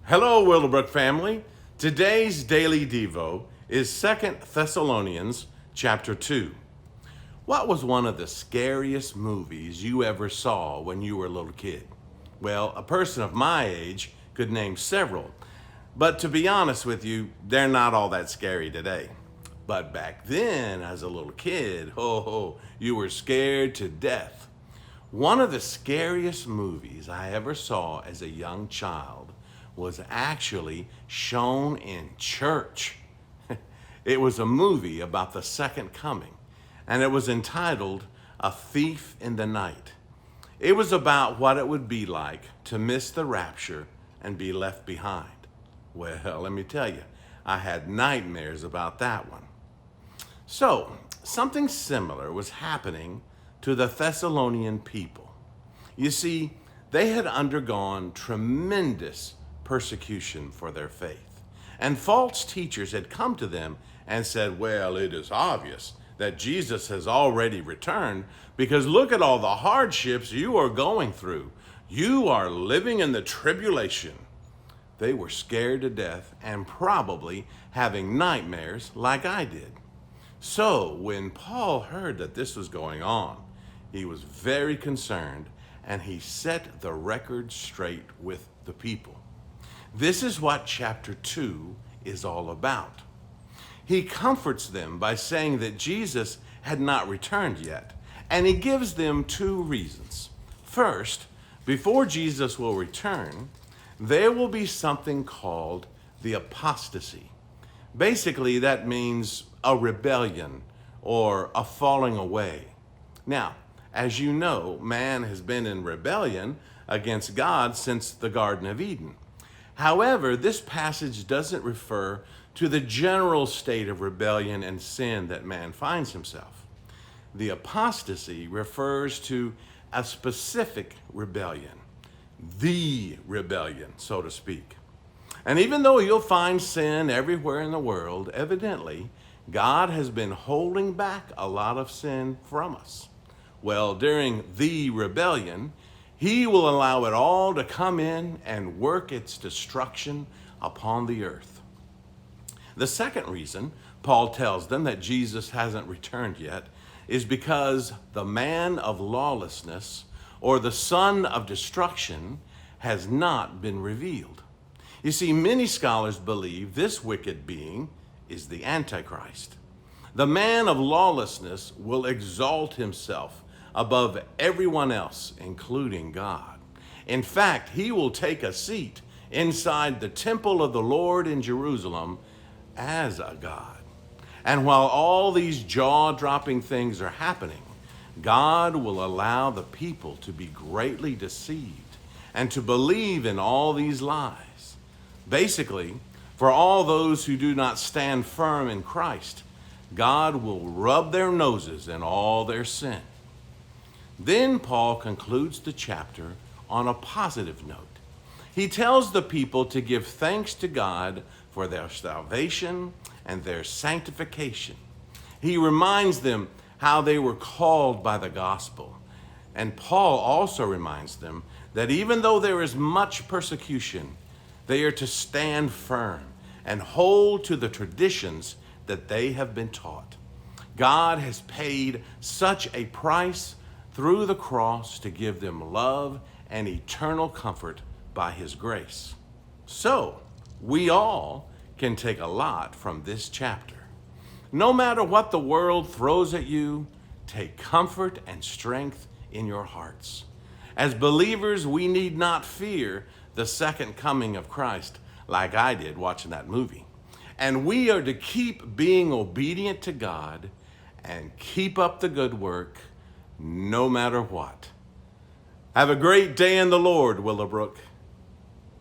Hello, Willowbrook family. Today's daily devo is 2 Thessalonians chapter 2. What was one of the scariest movies you ever saw when you were a little kid? Well, a person of my age could name several, but to be honest with you, they're not all that scary today. But back then, as a little kid, you were scared to death. One of the scariest movies I ever saw as a young child was actually shown in church. It was a movie about the second coming, and it was entitled A Thief in the Night. It was about what it would be like to miss the rapture and be left behind. Well, let me tell you, I had nightmares about that one. So, something similar was happening to the Thessalonian people. You see, they had undergone tremendous persecution for their faith. And false teachers had come to them and said, well, it is obvious that Jesus has already returned because look at all the hardships you are going through. You are living in the tribulation. They were scared to death and probably having nightmares like I did. So when Paul heard that this was going on, he was very concerned and he set the record straight with the people. This is what chapter 2 is all about. He comforts them by saying that Jesus had not returned yet, and he gives them two reasons. First, before Jesus will return, there will be something called the apostasy. Basically, that means a rebellion or a falling away. Now, as you know, man has been in rebellion against God since the Garden of Eden. However, this passage doesn't refer to the general state of rebellion and sin that man finds himself. The apostasy refers to a specific rebellion, the rebellion, so to speak. And even though you'll find sin everywhere in the world, evidently, God has been holding back a lot of sin from us. Well, during the rebellion, he will allow it all to come in and work its destruction upon the earth. The second reason Paul tells them that Jesus hasn't returned yet is because the man of lawlessness or the son of destruction has not been revealed. You see, many scholars believe this wicked being is the Antichrist. The man of lawlessness will exalt himself above everyone else, including God. In fact, he will take a seat inside the temple of the Lord in Jerusalem as a god. And while all these jaw-dropping things are happening, God will allow the people to be greatly deceived and to believe in all these lies. Basically, for all those who do not stand firm in Christ, God will rub their noses in all their sin. Then Paul concludes the chapter on a positive note. He tells the people to give thanks to God for their salvation and their sanctification. He reminds them how they were called by the gospel. And Paul also reminds them that even though there is much persecution, they are to stand firm and hold to the traditions that they have been taught. God has paid such a price through the cross to give them love and eternal comfort by his grace. So, we all can take a lot from this chapter. No matter what the world throws at you, take comfort and strength in your hearts. As believers, we need not fear the second coming of Christ like I did watching that movie. And we are to keep being obedient to God and keep up the good work no matter what. Have a great day in the Lord, Willowbrook.